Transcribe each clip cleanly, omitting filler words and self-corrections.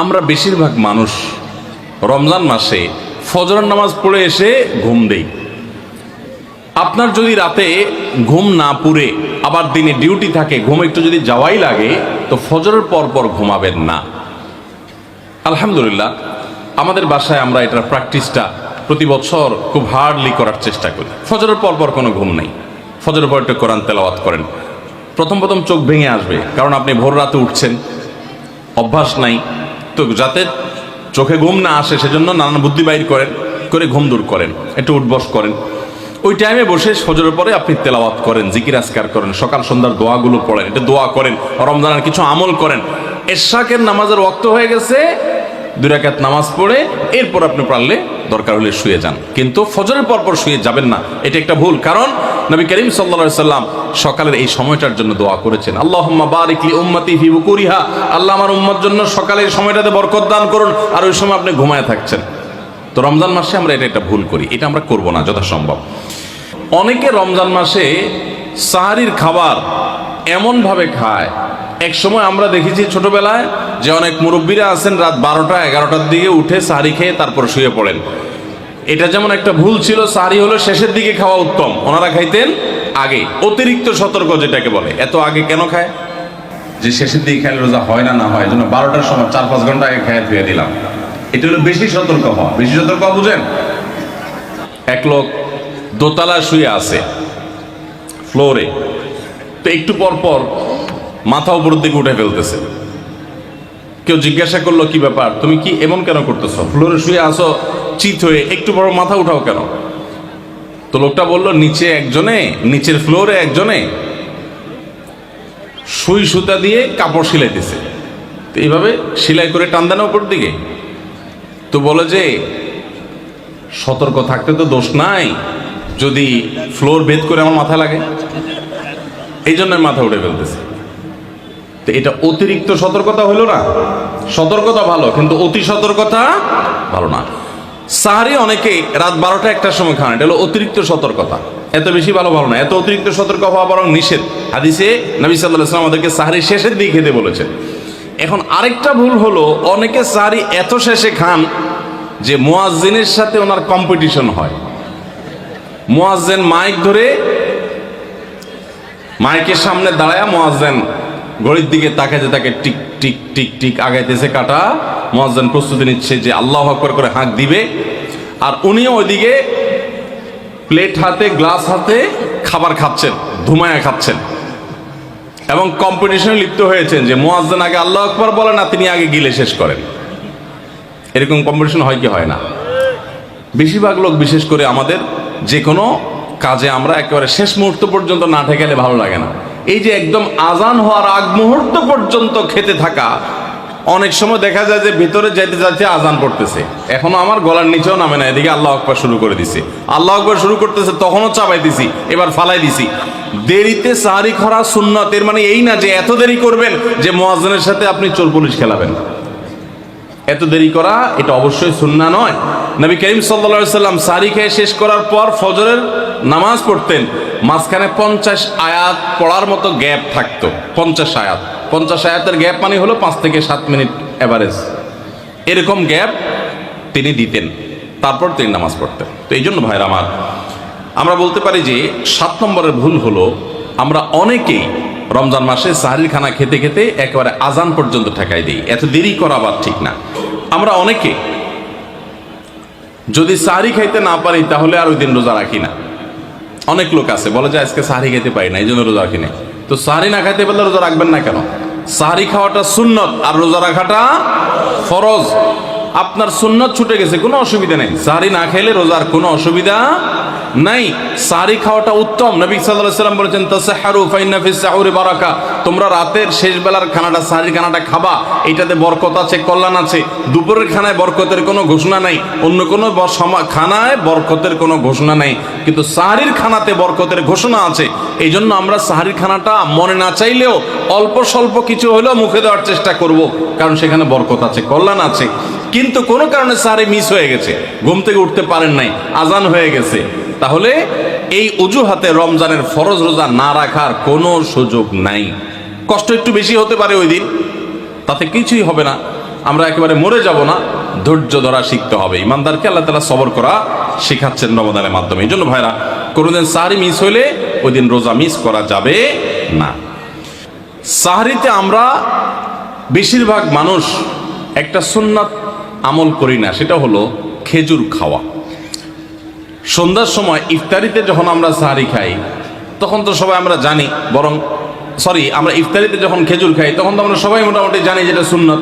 আমরা বেশিরভাগ মানুষ রমজান মাসে ফজরের নামাজ পড়ে এসে ঘুম দেই। আপনার যদি রাতে ঘুম না পুরে আবার দিনে ডিউটি থাকে, ঘুম একটু যদি যাওয়াই লাগে, তো ফজরের পর পর ঘুমাবেন না। আলহামদুলিল্লাহ, আমাদের বাসায় আমরা এটার প্র্যাকটিসটা প্রতি বছর খুব হার্ডলি করার চেষ্টা করি। ফজরের পর পর কোনো ঘুম নেই, ফজরের পর একটু কোরআন তেলাওয়াত করেন। প্রথম প্রথম চোখ ভেঙে আসবে, কারণ আপনি ভোর রাতে উঠছেন, অভ্যাস নাই। তো যাতে চোখে ঘুম না আসে সেজন্য নানান বুদ্ধি বাইর করেন, করে ঘুম দূর করেন, একটু উঠবস করেন। ওই টাইমে বসে ফজরের পরে আপনি তেলাওয়াত করেন, জিকির আজকার করেন, সকাল সন্ধ্যার দোয়াগুলো পড়েন, এটা দোয়া করেন, রমজানের কিছু আমল করেন। এশাকের নামাজের ওয়াক্ত হয়ে গেছে, 2 রাকাত নামাজ পড়ে এরপর আপনি পারলে দরকার হলে শুয়ে যান, কিন্তু ফজরের পরপর শুয়ে যাবেন না। এটা একটা ভুল, কারণ নবী করিম সাল্লাল্লাহু আলাইহি সাল্লাম সকালের এই সময়টার জন্য দোয়া করেছেন, আল্লাহুম্মা বারিক লি উম্মতি ফি বুকুরিহা, আল্লাহ আমার উম্মত জন্য সকালের সময়টাতে বরকত দান করুন। আর ওই সময় আপনি ঘুমায় থাকছেন। তো রমজান মাসে আমরা এটা একটা ভুল করি, এটা আমরা করব না যথাসম্ভব। অনেকে রমজান মাসে সাহারির খাবার এমনভাবে খায়, এক সময় আমরা দেখেছি ছোটবেলায় যে অনেক মুরব্বীরা আছেন রাত 12টা 11টার দিকে উঠে সাহারি খেয়ে তারপর শুয়ে পড়েন। এটা যেমন একটা ভুল ছিল, সাহারি হলো শেষের দিকে খাওয়া উত্তম, ওনারা খাইতেন আগে। অতিরিক্ত সতর্ক যেটাকে বলে, এত আগে কেন খায়? যে শেষের দিকে খাইলে রোজা হয় না, না হয় জন্য 12টার সময় 4-5 ঘন্টা আগে খেয়ে ধুয়ে দিলাম। এটা হলো বেশি সতর্ক হওয়া। বেশি সতর্ক হওয়া বুঝেন? এক লোক দোতলা শুয়ে আছে ফ্লোরে, তো একটু পর পর মাথা উপরের দিকে উঠে ফেলতেছে। কেউ জিজ্ঞাসা করলো, কি ব্যাপার, তুমি কি এমন কেন করতেছো? ফ্লোরে শুয়ে আসো চিত হয়ে, একটু বড় মাথা উঠাও কেন? তো লোকটা বলল, নিচের ফ্লোরে একজনে সুই সুতা দিয়ে কাপড় সিলাইতেছে, তো এইভাবে সেলাই করে টান দেন উপর দিকে। তো বলে যে সতর্ক থাকতে তো দোষ নাই, যদি ফ্লোর ভেদ করে আমার মাথা লাগে, এই জন্য মাথা উঠে ফেলতেছে। তো এটা অতিরিক্ত সতর্কতা হলো না? সতর্কতা ভালো, কিন্তু অতি সতর্কতা ভালো না। সাহারি অনেকে রাত 12টা 1টার সময় খান, এটা হলো অতিরিক্ত সতর্কতা। এত বেশি ভালো না, এত অতিরিক্ত সতর্ক হওয়া বরং নিষেধ। হাদিসে নবী সাল্লাল্লাহু আলাইহি ওয়াসাল্লাম আমাদেরকে সাহারি শেষের দিকে খেতে বলেছেন। এখন আরেকটা ভুল হলো, অনেকে সাহারি এত শেষে খান যে মুয়াজ্জিনের সাথে ওনার কম্পিটিশন হয়। মুয়াজ্জিন মাইক ধরে, মাইকের সামনে দাঁড়ায় মুয়াজ্জিন ঘড়ির দিকে তাকাইতে থাকে, টিক টিক টিক টিক আগাইতেছে কাটা। মুয়াজ্জিন প্রস্তুতি নিচ্ছে যে আল্লাহু আকবার করে হাঁক দিবে, আর উনিও ওইদিকে প্লেট হাতে গ্লাস হাতে খাবার খাচ্ছেন, ধুমায়া খাচ্ছেন, এবং কম্পিটিশনে লিপ্ত হয়েছেন যে মুয়াজ্জিন আগে আল্লাহু আকবার বলে না, তিনি আগে গিলে শেষ করেন। এরকম কম্পিটিশন হয় কি হয় না? বেশিরভাগ লোক, বিশেষ করে আমাদের যে কোনো কাজে আমরা একেবারে শেষ মুহূর্ত পর্যন্ত না ঠেকালে ভালো লাগে না। এই যে একদম আজান হওয়ার আগ মুহূর্ত পর্যন্ত খেতে থাকা, অনেক সময় দেখা যায় যে ভিতরে যেতে যাচ্ছে আজান পড়তেছে, এখনো আমার গলার নিচেও নামে না, এদিকে আল্লাহু আকবার শুরু করে দিছে, আল্লাহু আকবার শুরু করতেছে, তখনও চাপাই দিছি, এবার ফালাই দিছি। দেরিতে সাহারি খাওয়া সুন্নাত, এর মানে এই না যে এত দেরি করবেন যে মুয়াজ্জিনের সাথে আপনি চোর পুলিশ খেলাবেন। এত দেরি করা এটা অবশ্যই সুন্নাহ নয়। নবী করিম সাল্লাল্লাহু আলাইহি ওয়াসাল্লাম সাহারি খেয়ে শেষ করার পর ফজরের নামাজ পড়তেন, মাঝখানে 50 আয়াত পড়ার মতো গ্যাপ থাকতো। 50 আয়াতের গ্যাপ মানে হলো 5 থেকে 7 মিনিট এভারেজ, এরকম গ্যাপ তিনি দিতেন, তারপর তিনি নামাজ পড়তেন। তো এই জন্য ভাইরা আমার, আমরা বলতে পারি যে 7 নম্বরের ভুল হলো, আমরা অনেকেই রমজান মাসে সাহারির খানা খেতে খেতে একেবারে আজান পর্যন্ত ঠেকাই দিই। এত দেরি করা আবার ঠিক না। আমরা অনেকে যদি সাহারি খাইতে না পারি তাহলে আর ওই দিন রোজা রাখি না। অনেক লোক আছে বলে যে আজকে সাহারি খেতে পারি না, এই জন্য রোজা রাখি না। তো সাহারি না খাইতে পারলে রোজা রাখবেন না কেন? সাহারি খাওয়াটা সুন্নত আর রোজা রাখাটা ফরজ। আপনার সুন্নত ছুটে গেছে, কোনো অসুবিধা নেই। সাহারি না খাইলে রোজার কোনো অসুবিধা নাই, সাহারি খাওয়াটা উত্তম। নবী সাল্লাল্লাহু আলাইহি ওয়াসাল্লাম বলেছেন, তাসাহহারু ফাইন্না ফিস সাহুরি বারাকা, তোমরা রাতের শেষ বেলার খানাটা, সাহারির খানাটা খাবা, এটাতে বরকত আছে, কল্যাণ আছে। দুপুরের খানায় বরকতের কোনো ঘোষণা নাই, অন্য কোনো খানায় বরকতের কোনো ঘোষণা নাই, কিন্তু সাহারির খানাতে বরকতের ঘোষণা আছে। এই জন্য আমরা সাহারির খানাটা মনে না চাইলেও অল্প স্বল্প কিছু হলেও মুখে দেওয়ার চেষ্টা করব, কারণ সেখানে বরকত আছে, কল্যাণ আছে। কিন্তু কোনো কারণে সাহারি মিস হয়ে গেছে, ঘুম থেকে উঠতে পারেন নাই, আজান হয়ে গেছে, তাহলে এই অজুহাতে রমজানের ফরজ রোজা না রাখার কোনো সুযোগ নাই। কষ্ট একটু বেশি হতে পারে ওই দিন, তাতে কিছুই হবে না, আমরা একেবারে মরে যাব না, ধৈর্য ধরা শিখতে হবে। ইমানদারকে আল্লাহ তাআলা সবর করা শেখাচ্ছেন রমাদানের মাধ্যমে। এই জন্য ভাইরা, কোনোদিন সাহরি মিস হইলে ওই দিন রোজা মিস করা যাবে না। সাহরিতে আমরা বেশিরভাগ মানুষ একটা সুন্নাত আমল করি না, সেটা হলো খেজুর খাওয়া। সন্ধ্যার সময় ইফতারিতে যখন আমরা সাহরি খাই তখন তো সবাই আমরা জানি, আমরা ইফতারিতে যখন খেজুর খাই তখন তো আমরা সবাই মোটামুটি জানি যেটা সুন্নত।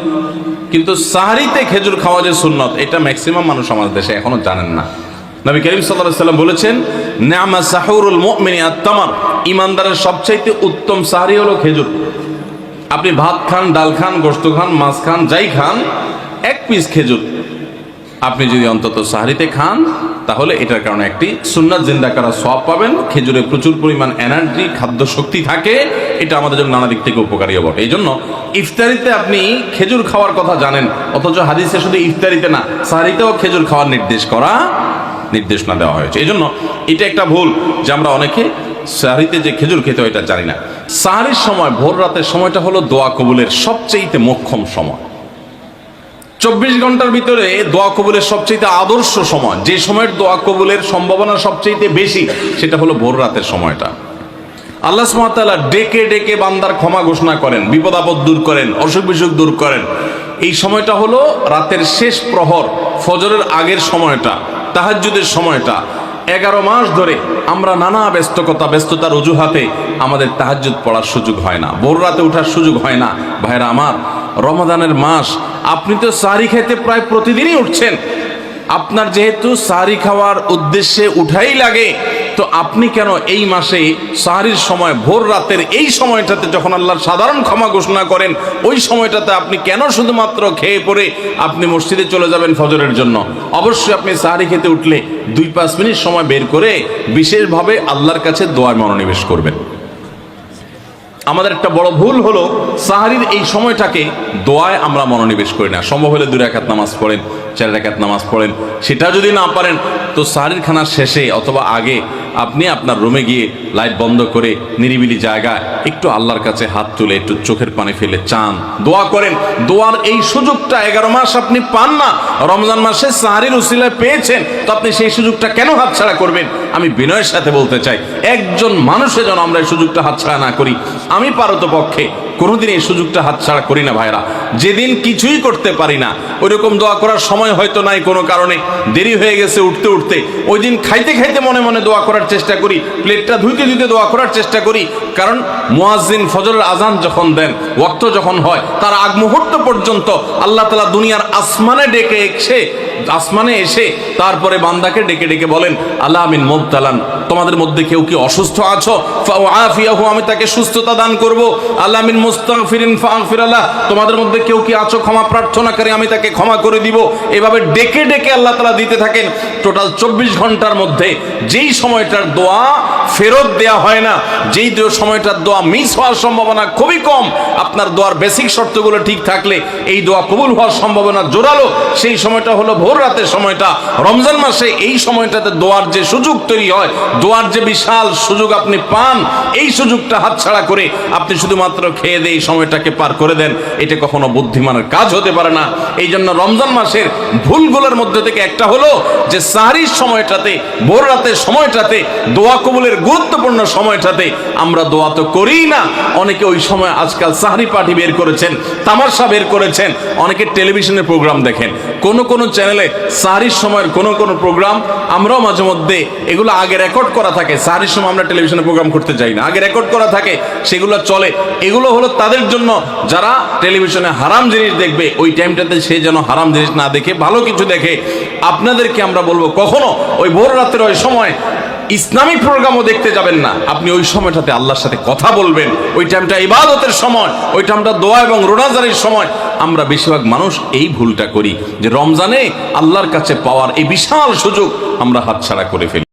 কিন্তু সাহরিতে খেজুর খাওয়া যে সুন্নত, এটা ম্যাক্সিমাম মানুষ আমাদের দেশে এখনো জানেন না। নবী করিম সাল্লাল্লাহু আলাইহি ওয়াসাল্লাম বলেছেন, নি'মা সাহুরুল মুমিনি আত-তামার, ইমানদারের সবচাইতে উত্তম সাহরি হলো খেজুর। আপনি ভাত খান, ডাল খান, গোশত খান, মাছ খান, যাই খান, এক পিস খেজুর আপনি যদি অন্তত সাহরিতে খান তাহলে এটার কারণে একটি সুন্নাত জিন্দা করা সওয়াব পাবেন। খেজুরে প্রচুর পরিমাণ এনার্জি, খাদ্য শক্তি থাকে, এটা আমাদের জন্য নানা দিক থেকে উপকারীও বটে। এই জন্য ইফতারিতে আপনি খেজুর খাওয়ার কথা জানেন, অথচ হাদিসে শুধু ইফতারিতে না, সাহরিতেও খেজুর খাওয়ার নির্দেশনা দেওয়া হয়েছে। এই জন্য এটা একটা ভুল যে আমরা অনেকে সাহরিতে যে খেজুর খেতে হয় এটা জানি না। সাহরির সময়, ভোর রাতের সময়টা হলো দোয়া কবুলের সবচেয়ে মোক্ষম সময়। 24 ঘন্টার ভিতরে দোয়া কবুলের সবচেয়ে আদর্শ সময়, যে সময়ের দোয়া কবুলের সম্ভাবনা সবচেয়ে বেশি, সেটা হলো ভোর রাতের সময়টা। আল্লাহ সুবহানাহু ওয়া তাআলা ডেকে ডেকে বান্দার ক্ষমা ঘোষণা করেন, বিপদ আপদ দূর করেন, অসুখ বিসুখ দূর করেন। এই সময়টা হলো রাতের শেষ প্রহর, ফজরের আগের সময়টা, তাহাজ্জুদের সময়টা। 11 মাস ধরে আমরা নানা ব্যস্ততার অজুহাতে আমাদের তাহাজ্জুদ পড়ার সুযোগ হয় না, ভোর রাতে ওঠার সুযোগ হয় না। ভাইরা আমার, রমাদানের মাস, আপনি তো সাহরি খেতে প্রায় প্রতিদিনই উঠছেন। আপনার যেহেতু সাহরি খাওয়ার উদ্দেশ্যে উঠাই লাগে, তো আপনি কেন এই মাসে সাহরির সময়, ভোর রাতের এই সময়টাতে যখন আল্লাহর সাধারণ ক্ষমা ঘোষণা করেন, ওই সময়টাতে আপনি কেন শুধুমাত্র খেয়ে পরে আপনি মসজিদে চলে যাবেন ফজরের জন্য? অবশ্যই আপনি সাহরি খেতে উঠলে 2-5 মিনিট সময় বের করে বিশেষভাবে আল্লাহর কাছে দোয়ায় মনোনিবেশ করবেন। আমাদের একটা বড় ভুল হলো সাহরির এই সময়টাকে দোয়ায় আমরা মনোনিবেশ করি না। সম্ভব হলে 2 রাকাত নামাজ পড়েন, 4 রাকাত নামাজ পড়েন। সেটা যদি না পারেন তো সাহরির খানার শেষে অথবা আগে আপনি আপনার রুমে গিয়ে লাইট বন্ধ করে নিরিবিলি জায়গায় একটু আল্লাহর কাছে হাত তুলে একটু চোখের পানি ফেলে চান, দোয়া করেন। দোয়ার এই সুযোগটা 11 মাস আপনি পান না, রমজান মাসে সাহরির উসিলায় পেয়েছেন, তো আপনি সেই সুযোগটা কেন হাতছাড়া করবেন? আমি বিনয়ের সাথে বলতে চাই, একজন মানুষের যেন আমরা এই সুযোগটা হাতছাড়া না করি। আমি পারতপক্ষে কোনোদিন এই সুযোগটা হাতছাড়া করি না ভাইরা। যেদিন কিছুই করতে পারি না, ওইরকম দোয়া করার সময় হয়তো নাই, কোনো কারণে দেরি হয়ে গেছে উঠতে উঠতে, ওই দিন খাইতে খাইতে মনে মনে দোয়া করার চেষ্টা করি, প্লেটটা ধুইতে ধুইতে দোয়া করার চেষ্টা করি। কারণ মুয়াজ্জিন ফজরের আজান যখন দেন, ওয়াক্ত যখন হয়, তার আগ মুহূর্ত পর্যন্ত আল্লাহ তাআলা দুনিয়ার আসমানে এসে তারপরে বান্দাকে ডেকে ডেকে বলেন, আল্লাহ মিন মুবতালান, তোমাদের মধ্যে কেউ কি অসুস্থ আছো, ফাআফিয়াহু, আমি তাকে সুস্থতা দান করব। আল্লাহ মিন মুস্তাগফিরিন ফাগফির লাহ, তোমাদের মধ্যে কেউ কি আছো ক্ষমা প্রার্থনাকারী, আমি তাকে ক্ষমা করে দিব। এভাবে ডেকে ডেকে আল্লাহ তাআলা দিতে থাকেন। টোটাল 24 ঘন্টার মধ্যে যেই সময়টার দোয়া ফেরত দেয়া হয় না, যেই সময়টার দোয়া মিস হওয়ার সম্ভাবনা খুবই কম, আপনার দোয়ার বেসিক শর্তগুলো ঠিক থাকলে এই দোয়া কবুল হওয়ার সম্ভাবনা জোরালো, সেই সময়টা হলো ভোর রাতের সময়টা। রমজান মাসে এই সময়টাতে দোয়ার যে সুযোগ তৈরি হয়, দোয়ার যে বিশাল সুযোগ আপনি পান, এই সুযোগটা হাতছাড়া করে আপনি শুধুমাত্র খেয়ে দিয়ে এই সময়টাকে পার করে দেন, এটা কখনো বুদ্ধিমানের কাজ হতে পারে না। এই জন্য রমজান মাসের ভুলগুলোর মধ্যে থেকে একটা হলো যে সাহরির সময়টাতে, ভোর রাতের সময়টাতে, দোয়া কবুলের গুরুত্বপূর্ণ সময়টাতে আমরা দোয়া তো করিই না। অনেকে ওই সময় আজকাল সাহরি পার্টি বের করেছেন, তামাশা বের করেছেন, অনেকে টেলিভিশনের প্রোগ্রাম দেখেন। কোন চ্যানেলে সাহরির সময়ের কোন প্রোগ্রাম আমরাও মাঝে মধ্যে, এগুলো আগে রেকর্ড করা থাকে। সাহরির সময় আমরা টেলিভিশনে প্রোগ্রাম করতে যাই না, আগে রেকর্ড করা থাকে, সেগুলো চলে। এগুলো হলো তাদের জন্য যারা টেলিভিশনে হারাম জিনিস দেখবে, ওই টাইমটাতে সে যেন হারাম জিনিস না দেখে ভালো কিছু দেখে। আপনাদেরকে আমরা বলবো, কখনো ওই ভোর রাতের ওই সময় ইসলামিক প্রোগ্রামও দেখতে যাবেন না। আপনি ওই সময়টাতে আল্লাহর সাথে কথা বলবেন, ওই টাইমটা ইবাদতের সময়, ওই টাইমটা দোয়া এবং রোজাদারির সময়। আমরা বেশিরভাগ মানুষ এই ভুলটা করি যে রমজানে আল্লাহর কাছে পাওয়ার এই বিশাল সুযোগ আমরা হাতছাড়া করে ফেলি।